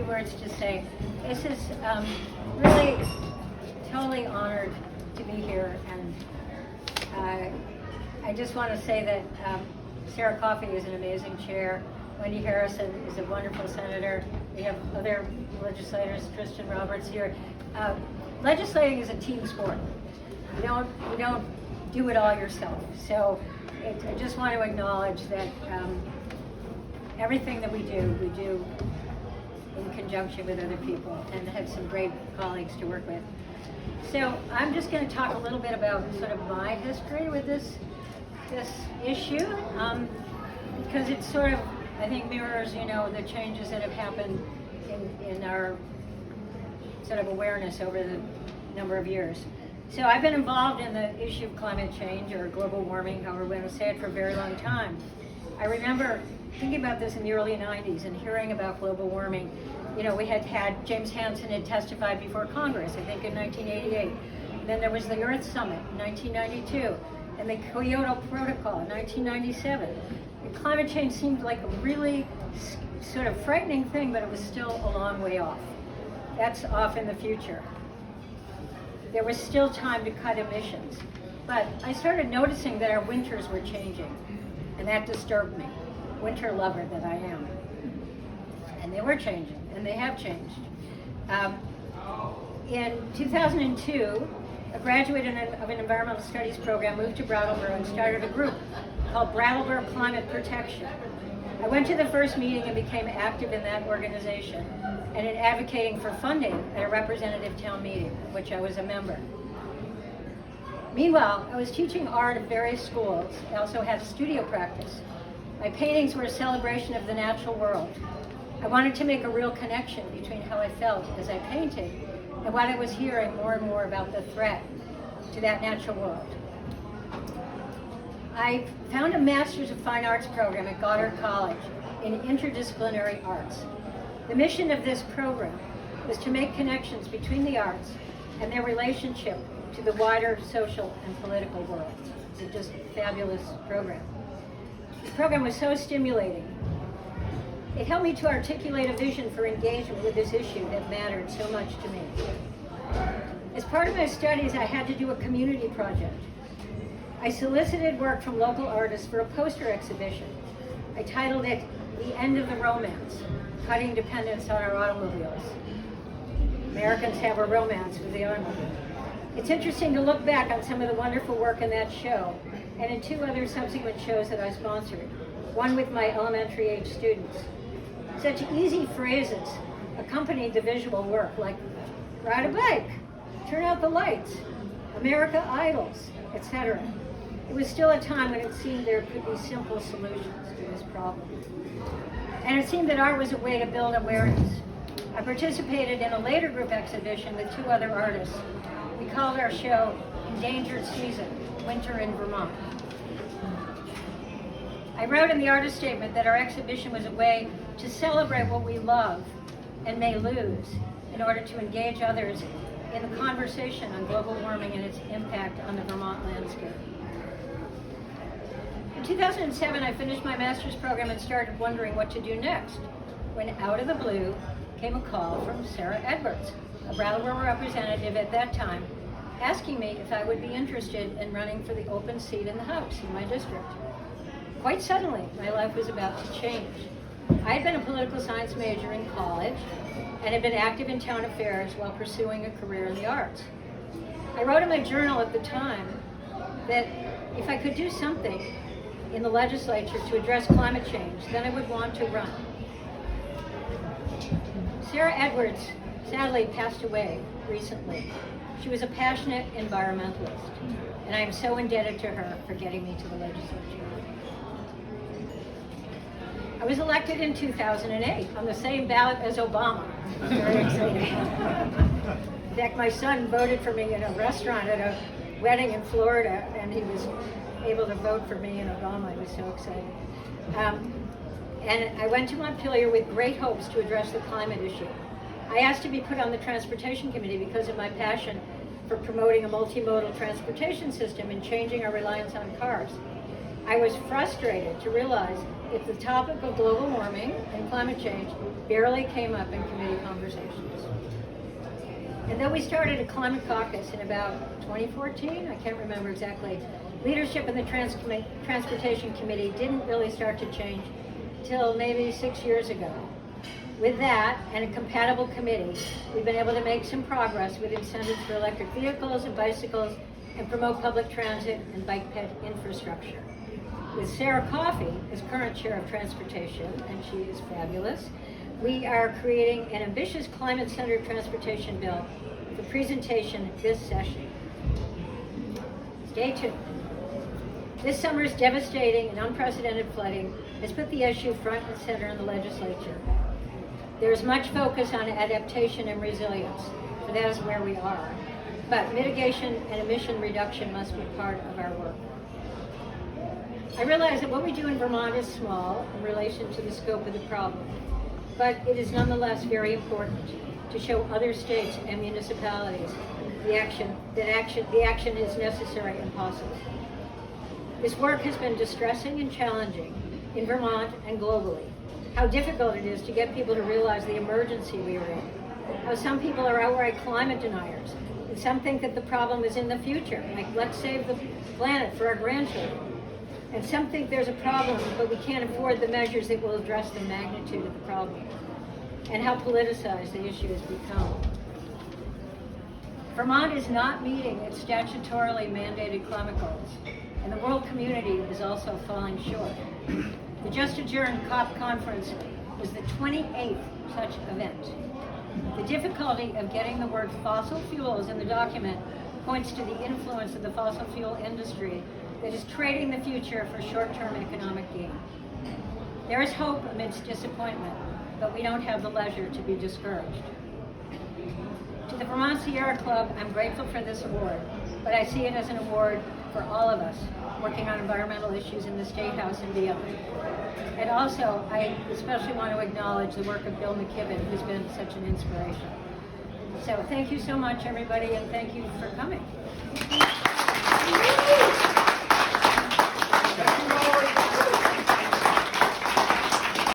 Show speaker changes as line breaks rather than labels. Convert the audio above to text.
words to say. This is really totally honored to be here, and I just want to say that Sarah Coffey is an amazing chair. Wendy Harrison is a wonderful senator. We have other legislators, Tristan Roberts here. Legislating is a team sport. You don't do it all yourself. So I just want to acknowledge that everything that we do in conjunction with other people, and have some great colleagues to work with. So I'm just going to talk a little bit about sort of my history with this issue, because it sort of, I think, mirrors, the changes that have happened in our sort of awareness over the number of years. So I've been involved in the issue of climate change, or global warming, however we want to say it, for a very long time. I remember thinking about this in the early 90s and hearing about global warming. We had James Hansen had testified before Congress, I think in 1988. And then there was the Earth Summit in 1992, and the Kyoto Protocol in 1997. And climate change seemed like a really sort of frightening thing, but it was still a long way off. That's off in the future. There was still time to cut emissions. But I started noticing that our winters were changing, and that disturbed me, winter lover that I am. And they were changing, and they have changed. In 2002, a graduate of an environmental studies program moved to Brattleboro and started a group called Brattleboro Climate Protection. I went to the first meeting and became active in that organization and in advocating for funding at a representative town meeting, of which I was a member. Meanwhile, I was teaching art at various schools. I also had studio practice. My paintings were a celebration of the natural world. I wanted to make a real connection between how I felt as I painted and what I was hearing more and more about the threat to that natural world. I found a Master's of Fine Arts program at Goddard College in interdisciplinary arts. The mission of this program was to make connections between the arts and their relationship to the wider social and political world. It's a just fabulous program. The program was so stimulating. It helped me to articulate a vision for engagement with this issue that mattered so much to me. As part of my studies, I had to do a community project. I solicited work from local artists for a poster exhibition. I titled it "The End of the Romance, Cutting Dependence on Our Automobiles." Americans have a romance with the automobile. It's interesting to look back on some of the wonderful work in that show and in two other subsequent shows that I sponsored, one with my elementary age students. Such easy phrases accompanied the visual work, like ride a bike, turn out the lights, America Idols, etc. It was still a time when it seemed there could be simple solutions to this problem. And it seemed that art was a way to build awareness. I participated in a later group exhibition with two other artists. We called our show Endangered Season, Winter in Vermont. I wrote in the artist statement that our exhibition was a way to celebrate what we love and may lose in order to engage others in the conversation on global warming and its impact on the Vermont landscape. In 2007, I finished my master's program and started wondering what to do next, when out of the blue came a call from Sarah Edwards, a Brattleboro representative at that time, asking me if I would be interested in running for the open seat in the House in my district. Quite suddenly, my life was about to change. I had been a political science major in college and had been active in town affairs while pursuing a career in the arts. I wrote in my journal at the time that if I could do something in the legislature to address climate change, then I would want to run. Sarah Edwards sadly passed away recently. She was a passionate environmentalist, and I am so indebted to her for getting me to the legislature. I was elected in 2008 on the same ballot as Obama. Very exciting. In fact, my son voted for me in a restaurant at a wedding in Florida, and he was able to vote for me and Obama. I was so excited. And I went to Montpelier with great hopes to address the climate issue. I asked to be put on the Transportation Committee because of my passion for promoting a multimodal transportation system and changing our reliance on cars. I was frustrated to realize that the topic of global warming and climate change barely came up in committee conversations. And though we started a climate caucus in about 2014, I can't remember exactly, leadership in the Transportation Committee didn't really start to change till maybe 6 years ago. With that and a compatible committee, we've been able to make some progress with incentives for electric vehicles and bicycles and promote public transit and bike ped infrastructure. With Sarah Coffey as current chair of transportation, and she is fabulous, we are creating an ambitious climate-centered transportation bill for presentation this session. Stay tuned. This summer's devastating and unprecedented flooding has put the issue front and center in the legislature. There is much focus on adaptation and resilience, for that is where we are. But mitigation and emission reduction must be part of our work. I realize that what we do in Vermont is small in relation to the scope of the problem, but it is nonetheless very important to show other states and municipalities the action is necessary and possible. This work has been distressing and challenging in Vermont and globally. How difficult it is to get people to realize the emergency we are in. How some people are outright climate deniers, and some think that the problem is in the future, like let's save the planet for our grandchildren. And some think there's a problem, but we can't afford the measures that will address the magnitude of the problem. And how politicized the issue has become. Vermont is not meeting its statutorily mandated climate goals, and the world community is also falling short. The just adjourned COP conference was the 28th such event. The difficulty of getting the word fossil fuels in the document points to the influence of the fossil fuel industry that is trading the future for short-term economic gain. There is hope amidst disappointment, but we don't have the leisure to be discouraged. To the Vermont Sierra Club, I'm grateful for this award, but I see it as an award for all of us working on environmental issues in the State House and beyond. And also, I especially want to acknowledge the work of Bill McKibben, who's been such an inspiration. So thank you so much, everybody, and thank you for coming.